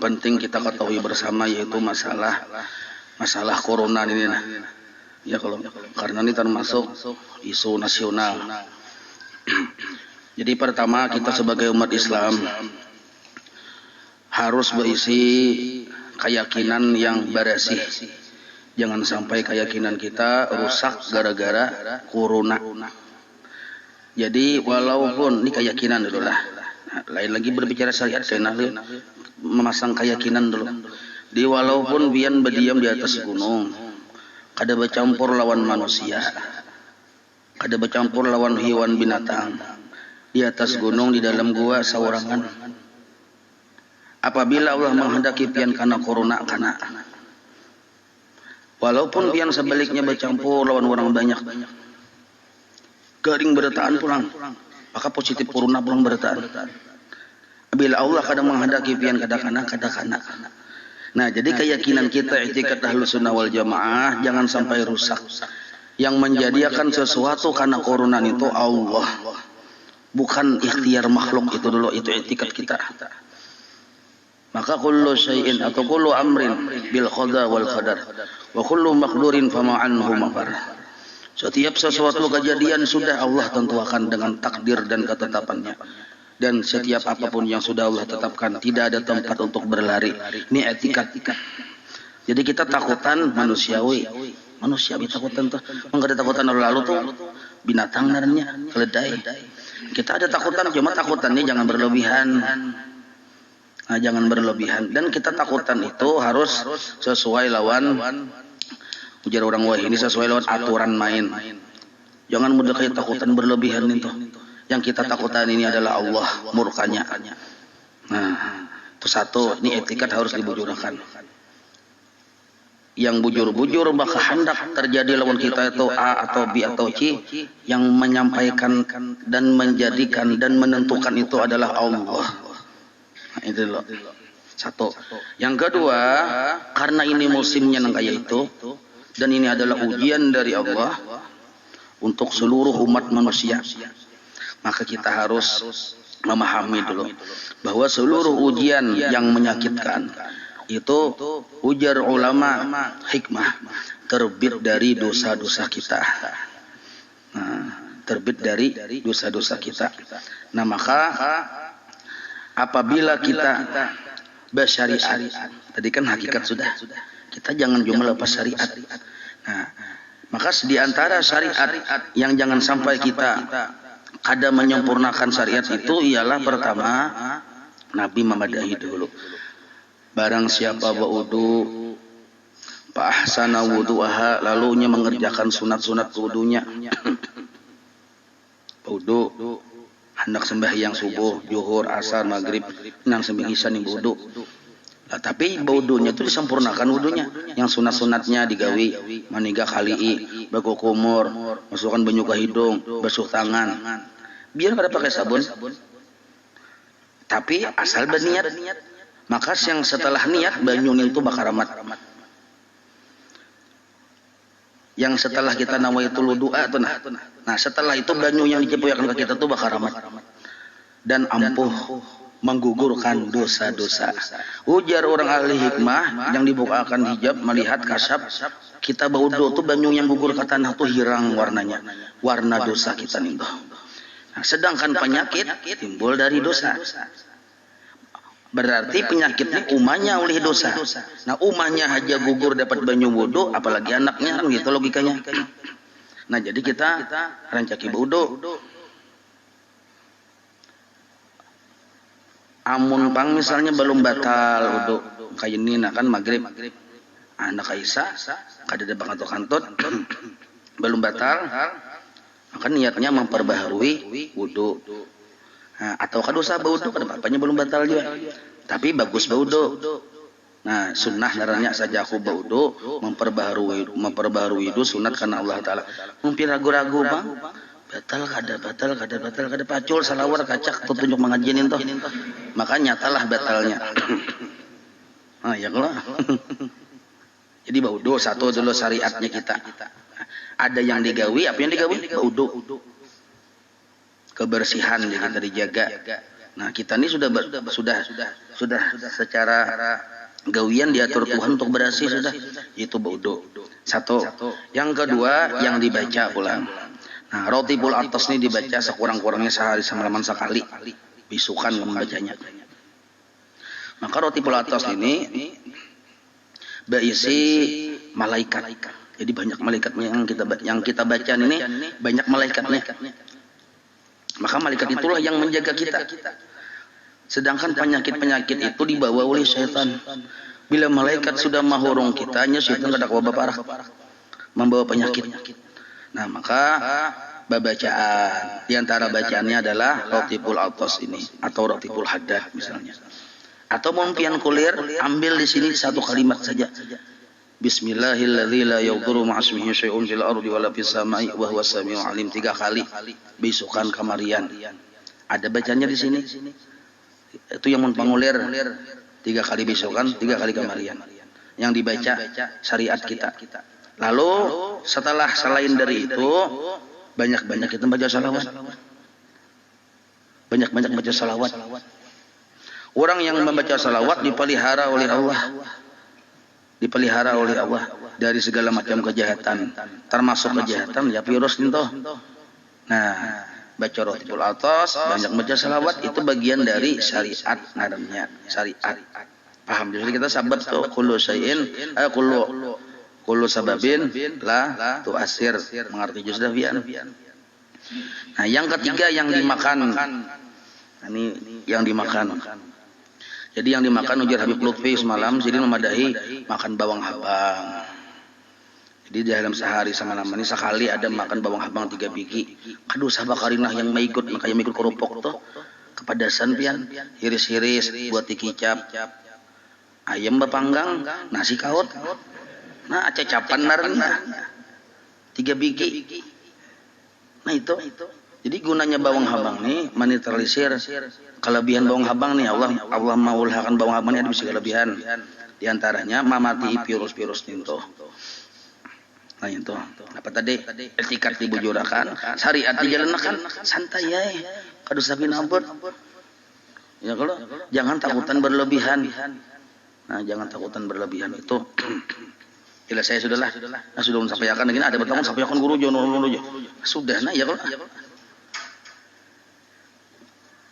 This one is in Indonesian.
penting kita ketahui bersama, yaitu masalah corona ini. Ya, karena ini termasuk isu nasional. Jadi pertama, kita sebagai umat Islam harus berisi keyakinan yang bersih. Jangan sampai keyakinan kita rusak gara-gara corona. Jadi walaupun ini keyakinan dulu lah. Lain lagi berbicara syariat, karena memasang keyakinan dulu. Di walaupun bian berdiam di atas gunung, kada bercampur lawan manusia, kada bercampur lawan hewan binatang, di atas gunung, di dalam gua sawarangan. Apabila Allah menghendaki pian kana corona kana, walaupun pian sebaliknya bercampur lawan orang banyak, garing berdataan pulang, maka positif corona pulang berdataan. Bila Allah kadang menghendaki pian kada kana. Nah, jadi keyakinan kita, i'tikad Ahlus Sunnah wal Jamaah, jangan sampai rusak. Yang menjadikan sesuatu karena corona itu Allah, bukan ikhtiar makhluk. Itu dulu, itu i'tikad kita. Maka kullu syai'in atau kullu amrin bil qada wal qadar wa kullu maqdurin fama anhu mafar. Setiap sesuatu kejadian sudah Allah tentukan dengan takdir dan ketetapannya. Dan setiap apapun yang sudah Allah tetapkan, tidak ada tempat untuk berlari. Ini etikad. Jadi kita takutan manusiawi takutan tuh. Enggak ada takutan lalu tuh binatang namanya keledai. Kita ada takutan, cuma takutannya jangan berlebihan. Nah, jangan berlebihan. Dan kita takutan itu harus sesuai lawan, ujar orang wah ini sesuai lawan aturan main. Jangan mudah kayak takutan berlebihan itu. Yang kita takutan ini adalah Allah murkanya. Nah, itu satu, ini etikad harus dibujurkan. Yang bujur-bujur maka hendak terjadi lawan kita itu A atau B atau C, yang menyampaikan dan menjadikan dan menentukan itu adalah Allah. Nah, itu loh. Satu. Yang kedua, karena ini musimnya nang kayak itu, dan ini adalah ujian dari Allah untuk seluruh umat manusia. Maka kita harus memahami dulu bahwa seluruh ujian yang menyakitkan itu, ujar ulama hikmah, terbit dari dosa-dosa kita. Nah, terbit dari dosa-dosa kita. Nah, maka apabila kita bersyariat, tadi kan hakikat sudah, kita jangan cuma lepas syariat. Nah, maka di antara syariat yang jangan sampai kita ada menyempurnakan syariat itu ialah pertama, Nabi memadahi dulu. Barang siapa berwudu, fa ahsana wudu'aha, lalunya mengerjakan sunat-sunat wudunya. Wudu, hendak sembahyang subuh, zuhur, asar, maghrib, nang sembahyang isya ning wudu. Nah, tapi wudunya itu disempurnakan wudunya. Yang sunat-sunatnya digawi, maniga kali'i, bakukumur, masukkan banyu ke hidung, basuh tangan. Biar kada pakai sabun. Tapi asal berniat. Maka yang setelah niat banyu itu bakar amat. Yang setelah kita nawaitul doa itu nah setelah itu banyu yang dicipuyakan ke kita itu bakar amat. Dan ampuh menggugurkan dosa-dosa. Ujar orang ahli hikmah yang dibukakan hijab melihat kasab, kita berwudu itu banyu yang gugur ke tanah itu hilang warnanya. Warna dosa kita nih. Nah, sedangkan penyakit timbul dari dosa. Berarti penyakitnya umahnya oleh dosa. Nah, umahnya aja gugur dapat banyu wudu, apalagi anaknya, kan gitu logikanya. Nah, jadi kita rancaki wudu. Amun pang misalnya belum batal wudu, kayak ini nah kan maghrib. Anak Aisyah kada ada kantut belum batal. Maka niatnya memperbaharui wudu. Nah, atau kan dosa wudu, kan apa-apanya belum batal juga. Tapi bagus wudu. Nah, sunnah naranya saja aku wudu, memperbaharui itu sunat karena Allah Ta'ala. Mungkin ragu-ragu bang, batal kada pacul salawar kacak tunjuk mengajian itu. Maka nyatalah batalnya. Ah, ya Allah. Jadi wudu satu dulu syariatnya kita. Ada yang digawi, apa yang digawi? Wudu. Kebersihan yang kita dijaga. Nah, kita ini sudah secara gawian diatur Tuhan untuk berhasil sudah. Itu wudu. Satu. Yang kedua yang dibaca pulang. Nah, rotibul atas ini dibaca sekurang-kurangnya sehari semalaman sekali. Bisukan membacanya. Maka rotibul atas ini berisi malaikat. Jadi banyak malaikatnya yang kita baca ini banyak malaikatnya. Maka malaikat itulah yang menjaga kita. Sedangkan penyakit-penyakit itu dibawa oleh setan. Bila malaikat sudah mahurung kita, setan kada kuat parah membawa penyakit. Nah, maka bacaan di antara bacaannya adalah rotibul atas ini atau rotibul haddad misalnya. Atau mumpian kulir, ambil di sini satu kalimat saja. Bismillahilladzi la yadurru ma'asmihi syai'un fil ardi wala fis sama'i wa huwas samiul alim 3 kali. Bisukan kamarian. Ada bacanya di sini. Itu yang mun pangulir 3 kali bisukan, 3 kali kamarian. Yang dibaca syariat kita. Lalu setelah selain dari itu banyak-banyak kita baca salawat. Banyak-banyak baca salawat. Orang yang membaca salawat dipelihara oleh Allah. Dipelihara oleh Allah dari segala macam kejahatan, termasuk kejahatan ya virus itu. Nah, baca rotibul atas, banyak baca salawat itu bagian dari syariat namanya, syariat. Paham? Jadi kita sahabat tuh kullu syai'in kullu sababin la tu'asir, mengerti juz dafian. Nah, yang ketiga yang dimakan. Ini yang dimakan. Jadi yang dimakan ujar Habib Lutfi semalam, jadi memadahi makan bawang habang. Jadi dalam sehari semalam ini sekali ada makan bawang habang 3 biji. Aduh sahabat karinah yang mengikut, makanya mengikut kerupuk tuh. Kepedasan pian, hiris-hiris buat dikicap. Ayam bepanggang, nasi kaut. Nah, cecapan narna. 3 biji. Nah itu. Jadi gunanya bawang habang nih menetralisir kelebihan bawang habang nih. Allah maulhakan bawang habang ini ada bisa kelebihan. Di antaranya mamati virus-virus itu. Nah itu. Apa tadi? Etikat dibujurakan, syariat dijalankan, santai ya. Kadus tapi nabut. Ya kalau jangan takutan berlebihan. Nah, jangan takutan berlebihan itu. Jelas saya sudahlah. Nah, sudah sampaikan begini ada bertanggung sampaikan guru jono. Sudah nah ya kalau